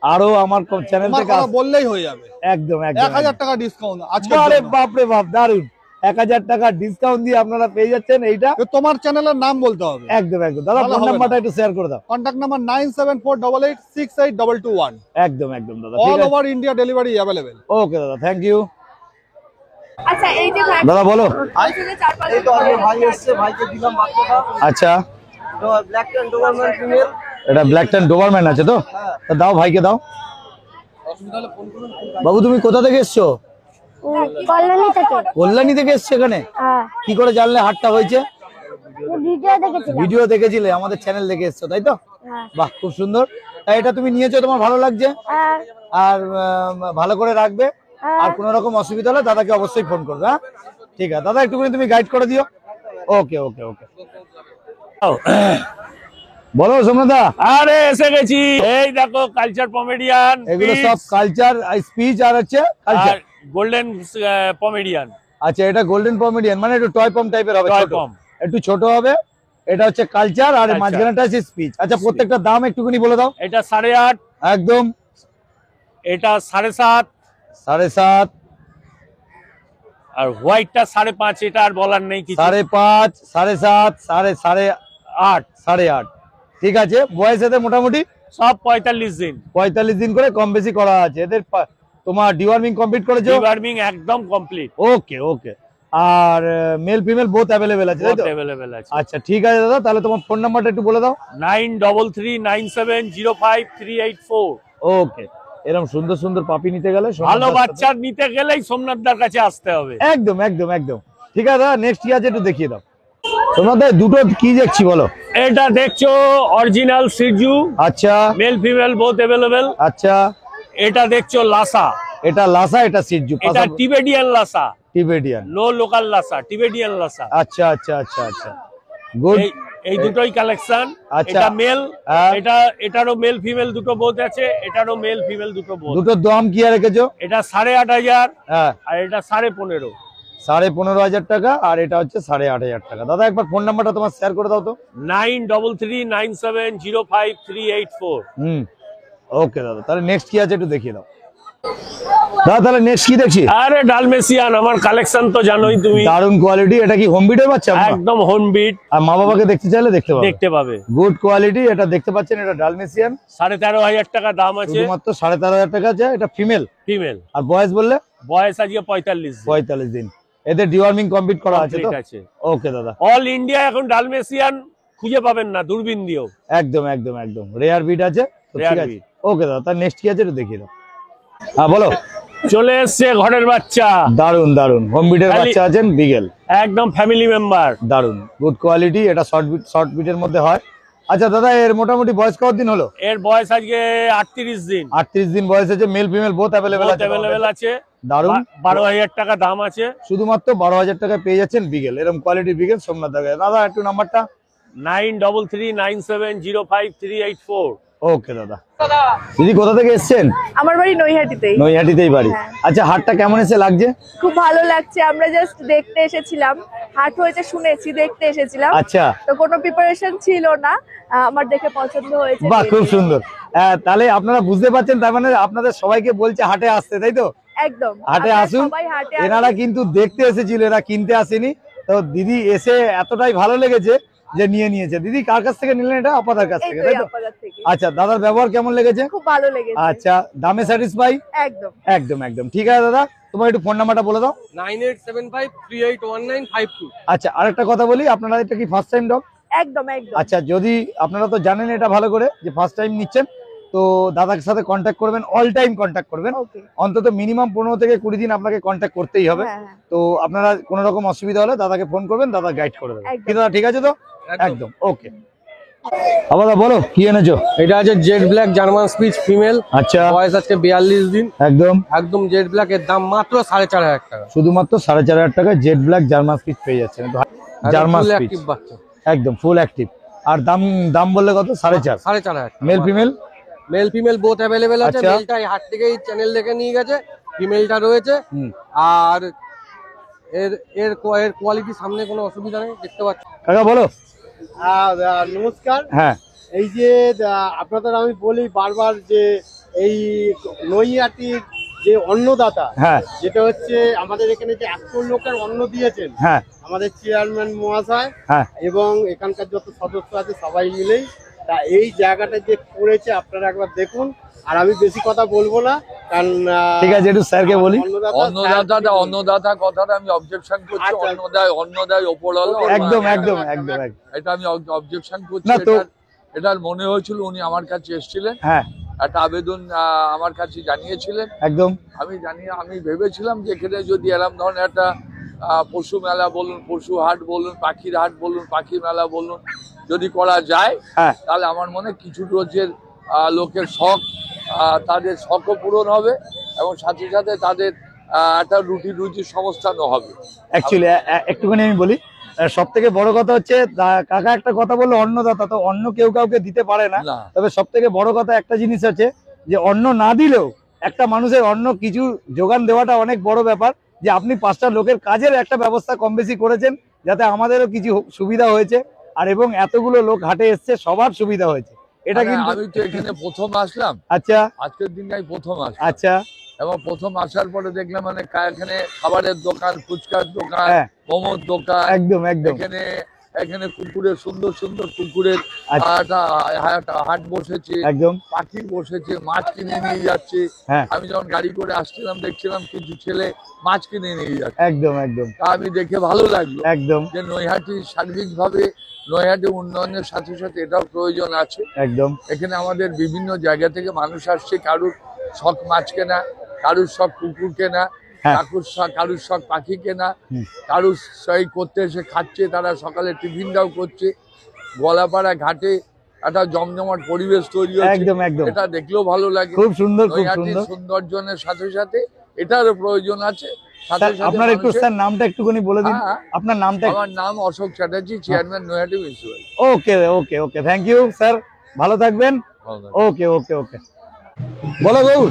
আরো আমার চ্যানেল থেকে বললেই হয়ে যাবে। একদম 1,000 টাকা ডিসকাউন্ট আজকে। আরে বাপ রে বাপ, দারুন। 1,000 টাকা ডিসকাউন্ট দিয়ে আপনারা পেয়ে যাচ্ছেন এইটা। তোমার চ্যানেলের নাম বলতে হবে। একদম একদম। দাদা ফোন নাম্বারটা একটু শেয়ার করে দাও। Contact number 9748868221। একদম একদম দাদা। All over India delivery available. Okay দাদা, থ্যাংক ইউ। আচ্ছা এই যে ভাই দাদা বলো। এই তো আমার ভাই এসছে, ভাইকে দিলাম বাচ্চাটা। আচ্ছা, ব্ল্যাক ট্যান ডোবারম্যান ফিমেল। এটা ব্ল্যাক ট্যান ডোবারম্যান আছে তো? তা দাও, ভাইকে দাও। বাবু তুমি কোথা থেকে এসছো? কল্যাণী থেকে। কল্যাণী থেকে এসছো এখানে? হ্যাঁ, কি করে জানলে হাটটা হয়েছে? ভিডিও দেখেছিলাম। ভিডিও দেখেছিলে, আমাদের চ্যানেল দেখে এসছো তাই তো? হ্যাঁ। বাহ, খুব সুন্দর। তাই এটা তুমি নিয়েছো, তোমার ভালো লাগছে? হ্যাঁ। আর ভালো করে রাখবে। হ্যাঁ। আর কোনো রকম অসুবিধা হলে দাদাকে অবশ্যই ফোন করবে। হ্যাঁ ঠিক আছে দাদা, একটুখানি তুমি গাইড করে দিও। ওকে ওকে ওকে। বলো সোমনাথা। আরে এসে গেছি, এই দেখো কালচার পমেডিয়ান, এগুলো সব কালচার স্পিচ আর হচ্ছে কালচার গোল্ডেন পমেডিয়ান। আচ্ছা, এটা গোল্ডেন পমেডিয়ান, মানে একটু টয় পম টাইপের হবে, টয় ছোট, পম। একটু ছোট হবে। এটা হচ্ছে কালচার, আর Culture। মাঝখানেটা আছে স্পিচ। আচ্ছা, প্রত্যেকটা দাম একটুখানি বলে দাও। এটা 8.5, একদম এটা 7.5, 7.5, আর হোয়াইটটা 5.5। এটা আর বলার নেই কিছু। 5.5, 7.5, 8.5, 8.5। ঠিক আছে। বয়স এদের মোটামুটি সব 45 দিন। 45 দিন করে কম বেশি করা আছে। এদের তোমার ডিওয়ার্মিং কমপ্লিট করেছো? ডিওয়ার্মিং একদম কমপ্লিট। ওকে ওকে। আর মেল ফিমেল বোথ অ্যাভেলেবেল আছে তাই তো? অ্যাভেলেবেল আছে। আচ্ছা ঠিক আছে দাদা, তাহলে তোমার ফোন নাম্বারটা একটু বলে দাও। 9339705384। ওকে, এরকম সুন্দর সুন্দর পাপি নিতে গেলে ভালো বাচ্চা নিতে গেলেই সোমনাথদার কাছে আসতে হবে। একদম একদম একদম ঠিক আছে দাদা, নেক্সট কি আছে একটু দেখিয়ে দাও। তোমাদের দুটো কি দেখছি বলো। এটা দেখছো অরিজিনাল সিজু, আচ্ছা মেল ফিমেল বোথ অ্যাভেলেবেল। আচ্ছা এটা দেখছো লাসা, এটা লাসা, এটা সিজু, এটা Tibetan Lhasa, Tibetan, no local Lhasa, Tibetan Lhasa. আচ্ছা আচ্ছা আচ্ছা আচ্ছা গুড। এই দুটোই কালেকশন। আচ্ছা। এটা মেল, হ্যাঁ। এটারও মেল ফিমেল দুটো বোথ আছে, এটারও মেল ফিমেল দুটো বোথ। দুটোর দাম কি রেখেছো? এটা 8,500 হ্যাঁ, আর এটা 15,500। 15,500 টাকা আর এটা হচ্ছে 8,500 টাকা। দাদা একবার ফোন নাম্বারটা তোমার শেয়ার করে দাও তো। 9339705384। ওকে দাদা, তাহলে নেক্সট কি আছে একটু দেখিয়ে দাও দাদা। তাহলে নেক্সট কি দেখছি? আরে ডালমেসিয়ান, আমার কালেকশন তো জানোই তুমি। দারুন কোয়ালিটি। এটা কি হোম বিটের বাচ্চা? একদম হোম বিট। আর মা বাবাকে দেখতে চাইলে দেখতে পাবে। Good quality. এটা দেখতে পাচ্ছেন, এটা ডালমেসিয়ান। 13,500 টাকা দাম আছে। শুধুমাত্র 13,500 টাকা আছে। এটা ফিমেল। ফিমেল। আর বয়স বললে? বয়স আজকে 45 দিন। এদের ডিওয়ার্মিং কমপ্লিট করা আছে তো? আছে। ওকে দাদা। অল ইন্ডিয়া এখন ডালমেসিয়ান খুঁজে পাবেন না দূরবীন দিয়েও। একদম একদম একদম রেয়ার বিট আছে তো, ঠিক আছে। ওকে দাদা, তার নেক্সট কি আছে একটু দেখিয়ে দাও। হ্যাঁ বলো। চলে এসছে ঘরের বাচ্চা। দারুন দারুন হোম বিটের বাচ্চা আছেন, বিগেল, একদম ফ্যামিলি মেম্বার। দারুন গুড কোয়ালিটি। এটা শর্ট বিটের মধ্যে হয়। আচ্ছা দাদা, এর মোটামুটি বয়স কত দিন হলো? এর বয়স আজকে 38 দিন। 38 দিন বয়স আছে। মেল ফিমেল বোথ অ্যাভেলেবেল আছে। দারুন। 12,000 টাকা দাম আছে। শুধুমাত্র 12,000 টাকা পেয়ে যাচ্ছেন বিগেল, এরকম কোয়ালিটি বিগেল সোমনাথ দাদা। দাদা একটু নাম্বারটা। 9339705384। ওকে দাদা। দিদি কোথা থেকে এসেছেন? আমার বাড়ি নৈহাটিতেই। নৈহাটিতেই বাড়ি। হ্যাঁ। আচ্ছা, হাটটা কেমন এসে লাগছে? খুব ভালো লাগছে। আমরা জাস্ট দেখতে এসেছিলাম, হাট হয়েছে শুনেছি, দেখতে এসেছিলাম। আচ্ছা। তো কোনো প্রিপারেশন ছিল না, আমার দেখে পছন্দ হয়েছে। বাহ, খুব সুন্দর। তাহলে আপনারা বুঝতে পারছেন, তার মানে আপনাদের সবাইকে বলছে হাটে আসতে, তাই তো? একদম হাটে আপনারা আসুন। সবাই হাটে এনারা আসুন। কিন্তু দেখতে এসেছিল, এরা কিনতে আসেনি। তো দিদি এসে এতটাই ভালো লেগেছে যে নিয়ে নিয়েছে। দিদি কার কাছ থেকে নিলেন এটা? আপাদার কাছ এই থেকে, তো তাই তো? আপনাদের থেকে। আচ্ছা, দাদার ব্যবহার কেমন লেগেছে? খুব ভালো লেগেছে। আচ্ছা, দামে স্যাটিসফাই? একদম একদম একদম ঠিক আছে দাদা, তোমার একটু ফোন নাম্বারটা বলে দাও। 9875381952। আচ্ছা, আরেকটা কথা বলি, আপনারা এটা কি ফার্স্ট টাইম ডগ? একদম একদম। আচ্ছা, যদি আপনারা তো জানেন এটা ভালো করে যে ফার্স্ট টাইম নিচ্ছেন, তো দাদার সাথে কন্ট্যাক্ট করবেন, অল টাইম কন্ট্যাক্ট করবেন। ওকে। অন্তত মিনিমাম 15 থেকে 20 দিন আপনাকে কন্ট্যাক্ট করতেই হবে। হ্যাঁ, হ্যাঁ। তো আপনারা কোনো রকম অসুবিধা হলে দাদাকে ফোন করবেন, দাদা গাইড করে দেবেন। একদম। কি দাদা, ঠিক আছে তো? একদম ওকে। আবার বলো কি এনেছো? এটা আছে jet black German speech female. আচ্ছা, বয়স আজকে 42 দিন। একদম একদম জেড ব্ল্যাক, এর দাম মাত্র 4,500 টাকা। শুধুমাত্র 4,500 টাকা জেড ব্ল্যাক জার্মান স্পিচ পেয়ে যাচ্ছেন। জার্মান Full স্পিচ active বাচ্চা। একদম ফুল অ্যাক্টিভ। আর দাম দাম বললে কত? 4,500। 4,500। Male female? Male female both available আছে। আচ্ছা। মেলটা এই হাট থেকেই চ্যানেল দেখে নিয়ে গেছে, ফিমেলটা রয়েছে। আর এর এর কোয়ালিটি সামনে কোনো অসুবিধা নেই, দেখতে পাচ্ছ। কাকা বলো। নমস্কার। হ্যাঁ, এই যে আপনাদের আমি বলি বারবার যে এই নৈহাটির যে অন্নদাতা, হ্যাঁ, যেটা হচ্ছে আমাদের এখানে যে 100 লোকের অন্ন দিয়েছেন হ্যাঁ, আমাদের চেয়ারম্যান মহাশয় হ্যাঁ, এবং এখানকার যত সদস্য আছে সবাই মিলেই, তা এই জায়গাটা যে করেছে আপনারা একবার দেখুন। আর আমি বেশি কথা বলবো না, কারণ ঠিক আছে, একটু স্যারকে বলি। অন্নদাতা কথাটা আমি অবজেকশন করছি। আচ্ছা। অন্নদায় ওপরওয়ালা। একদম একদম একদম একদম। এটা আমি অবজেকশন করছি। না তো- এটার মনে হয়েছিল উনি আমার কাছে এসেছিলেন, হ্যাঁ, একটা আবেদন আমার কাছে জানিয়েছিলেন। একদম আমি ভেবেছিলাম যে এখানে যদি এরকম ধরনের একটা পশু মেলা বলুন, পশু হাট বলুন, পাখির হাট বলুন, পাখি মেলা বলুন, যদি করা যায়, হ্যাঁ, তাহলে আমার মনে হয় কিছু রোজের লোকের শখ, তাদের শখও পূরণ হবে এবং সাথে সাথে তাদের একটা রুজির সংস্থানও হবে। অ্যাকচুয়ালি একটুখানি আমি বলি, সব থেকে বড় কথা হচ্ছে কাকা একটা কথা বললো, অন্নদাতা। তো অন্ন কেউ কাউকে দিতে পারে না, না। তবে সব থেকে বড় কথা একটা জিনিস আছে যে অন্ন না দিলেও একটা মানুষের অন্ন কিছু যোগান দেওয়াটা অনেক বড় ব্যাপার। যে আপনি 5টা লোকের কাজের একটা ব্যবস্থা কম বেশি করেছেন, যাতে আমাদেরও কিছু সুবিধা হয়েছে। আর এবং এতগুলো লোক হাটে এসছে, সবার সুবিধা হয়েছে। এটা কিন্তু আমি তো এখানে প্রথম আসলাম। আচ্ছা আজকের দিনটাই প্রথম আসলাম। আচ্ছা, এবং প্রথম আসার পরে দেখলাম মানে এখানে খাবারের দোকান, ফুচকার দোকান, হ্যাঁ, মোমোর দোকান, একদম একদম। এখানে কুকুরের সুন্দর সুন্দর কুকুরের আচ্ছা। হাট বসেছে, একদম পাখি বসেছে, মাছ কিনে নিয়ে যাচ্ছে। হ্যাঁ, আমি যখন গাড়ি করে আসছিলাম দেখছিলাম কিছু ছেলে মাছ কিনে নিয়ে যাচ্ছে। একদম একদম তা আমি দেখে ভালো লাগলো একদম যে নৈহাটি সার্বিকভাবে নৈহাটি উন্নয়নের সাথে সাথে এটাও প্রয়োজন আছে। একদম এখানে আমাদের বিভিন্ন জায়গা থেকে মানুষ আসছে, কারুর শখ মাছ কেনা, কারুর শখ কুকুর কেনা, হ্যাঁ। কারুর শখ পাখি কেনা, কারুর সেই করতে এসে খাচ্ছে, তারা সকালে টিফিনটাও করছে। গলাপাড়া ঘাটে একটা জমজমাট পরিবেশ তৈরি হচ্ছে, একদম, একদম। এটা দেখলেও ভালো লাগে। খুব সুন্দর, খুব নৈহাটির সুন্দর। সৌন্দর্যের সাথে সাথে এটারও প্রয়োজন আছে। সাথে স্যার, সাথে আপনার একটু মানুষের- স্যার নামটা একটুখানি বলে দিন। হ্যাঁ। আপনার নামটা আমার নাম Ashok Chatterjee, chairman Naihati municipal. Okay okay okay, thank you sir, ভালো থাকবেন। ওকে ওকে ওকে, বলো গৌর।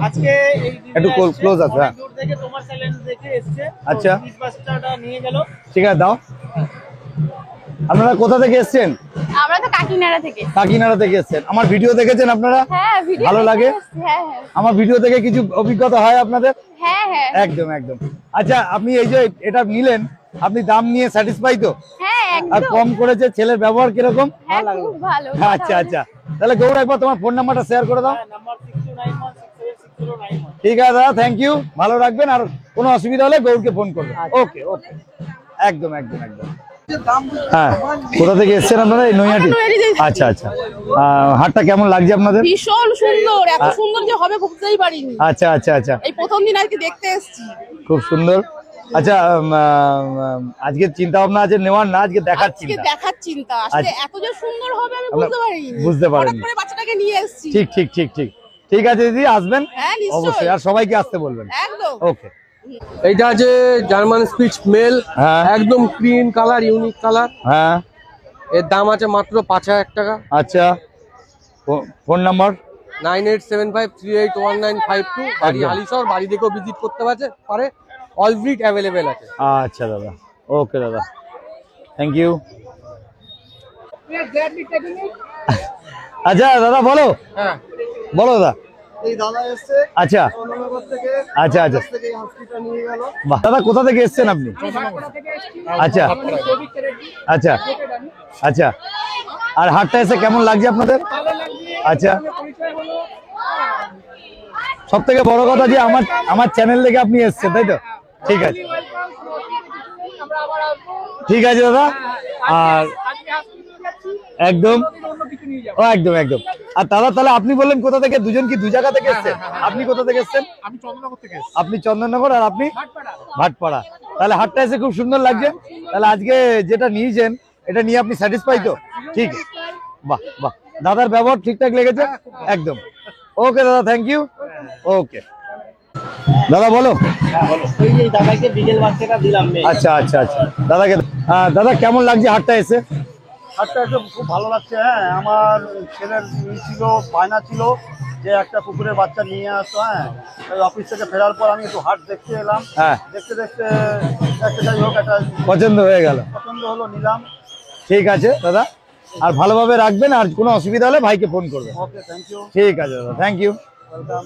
আজকে এই একটু ক্লোজ আছে, হ্যাঁ। দূর থেকে তোমার চ্যালেঞ্জ দেখে এসেছে, আচ্ছা। ইলিশ মাছটা নিয়ে গেল। ঠিক আছে, দাও। আপনারা কোথা থেকে এসেছেন? আমরা তো কাকিনাড়া থেকে। কাকিনাড়া থেকে এসেছেন। আমার ভিডিও দেখেছেন আপনারা? হ্যাঁ, ভিডিও ভালো লাগে? হ্যাঁ হ্যাঁ আমার ভিডিও থেকে কিছু অভিজ্ঞতা হয় আপনাদের? হ্যাঁ হ্যাঁ একদম একদম। আচ্ছা, আপনি এই যে এটা নিলেন, আপনি দাম নিয়ে স্যাটিসফাই তো? হ্যাঁ আর একদম। কম করেছে, ছেলের ব্যবহার কিরকম? হ্যাঁ, খুব ভালো। আচ্ছা আচ্ছা, তাহলে গৌর একবার তোমার ফোন নাম্বারটা শেয়ার করে দাও। নাম্বার 6291676091। ঠিক আছে দাদা, থ্যাংক ইউ, ভালো রাখবেন। আর কোনো অসুবিধা হলে গৌরকে ফোন করবেন। ওকে ওকে, একদম একদম একদম। হ্যাঁ, কোথা থেকে এসেছেন আপনারা? এই নৈহাটি। আমরা নৈহাটি থেকে। আচ্ছা আচ্ছা, হাটটা কেমন লাগছে আপনাদের? ভীষণ সুন্দর, এত সুন্দর যে হবে বুঝতেই পারিনি। আচ্ছা আচ্ছা আচ্ছা, এই প্রথম দিন আজকে দেখতে এসেছি। খুব সুন্দর। আচ্ছা, আজকে চিন্তা ভাবনা আছে নেওয়ার, না আজকে দেখার আজকে চিন্তা? দেখার চিন্তা, আসলে এত যে সুন্দর হবে আমি আমরা বুঝতে পারিনি। বুঝতে পারিনি। হঠাৎ করে বাচ্চাটাকে নিয়ে এসেছি। ঠিক ঠিক ঠিক ঠিক, ঠিক আছে দিদি, আসবেন হ্যাঁ, নিশ্চয়ই। অবশ্যই, আর সবাইকে আসতে বলবেন। একদম। ওকে। এইটা আছে জার্মান স্পিচ মেল, হ্যাঁ। একদম ক্রিম কালার, ইউনিক কালার। হ্যাঁ, এর দাম আছে মাত্র 5000 টাকা। আচ্ছা, ফোন নাম্বার? 9875381952। বাড়ি একদম। হালিশহর, বাড়ি থেকেও ভিজিট করতে পারে। অল ব্রিড অ্যাভেলেবেল আছে। আচ্ছা দাদা, ওকে দাদা, থ্যাংক ইউ। আচ্ছা দাদা, বলো। হ্যাঁ, বলো দাদা। এই দাদা এসছে আচ্ছা চন্দ্রনগর থেকে, আচ্ছা আচ্ছা, থেকে এই হসপিটাল নিয়ে গেল। বাহ। দাদা কোথা থেকে এসেছেন আপনি? আচ্ছা আচ্ছা আচ্ছা, আর হাটটা এসে কেমন লাগছে আপনাদের? আচ্ছা, সব থেকে বড় কথা যে আমার চ্যানেল থেকে আপনি এসেছেন, তাই তো? ঠিক আছে, ঠিক আছে দাদা। আর একদম, ও একদম একদম। আর দাদা, তাহলে আপনি বললেন কোথা থেকে? দুজন কি দু জায়গা থেকে এসেছেন? আপনি কোথা থেকে এসেছেন? আমি চন্দ্রনগর থেকে এসেছি। আপনি চন্দননগর, আর আপনি ভাটপাড়া। তাহলে হাটটা এসে খুব সুন্দর লাগছে। তাহলে আজকে যেটা নিয়েছেন, এটা নিয়ে আপনি স্যাটিসফাই তো? ঠিক আছে, বাহ বাহ, দাদার ব্যবহার ঠিকঠাক লেগেছে? একদম। ওকে দাদা, থ্যাংক ইউ। ওকে দাদা, বলো। ওই যে দাদাকে বিকেল বাচ্চাটা দিলাম। আচ্ছা আচ্ছা আচ্ছা, দাদাকে দাদা কেমন লাগছে হাটটা এসে? হাটটা একদম খুব ভালো লাগছে। হ্যাঁ, আমার ছেলের ছিল, বায়না ছিল যে একটা কুকুরের বাচ্চা নিয়ে আসতো। হ্যাঁ, ওই অফিস থেকে ফেরার পর আমি একটু হাট দেখতে এলাম। হ্যাঁ, দেখতে দেখতে একটা যাই হোক একটা পছন্দ হয়ে গেল। পছন্দ হলো, নিলাম। ঠিক আছে দাদা, আর ভালোভাবে রাখবেন, আর কোনো অসুবিধা হলে ভাইকে ফোন করবেন। ওকে, থ্যাংক ইউ, ঠিক আছে দাদা, থ্যাংক ইউ। ওয়েলকাম।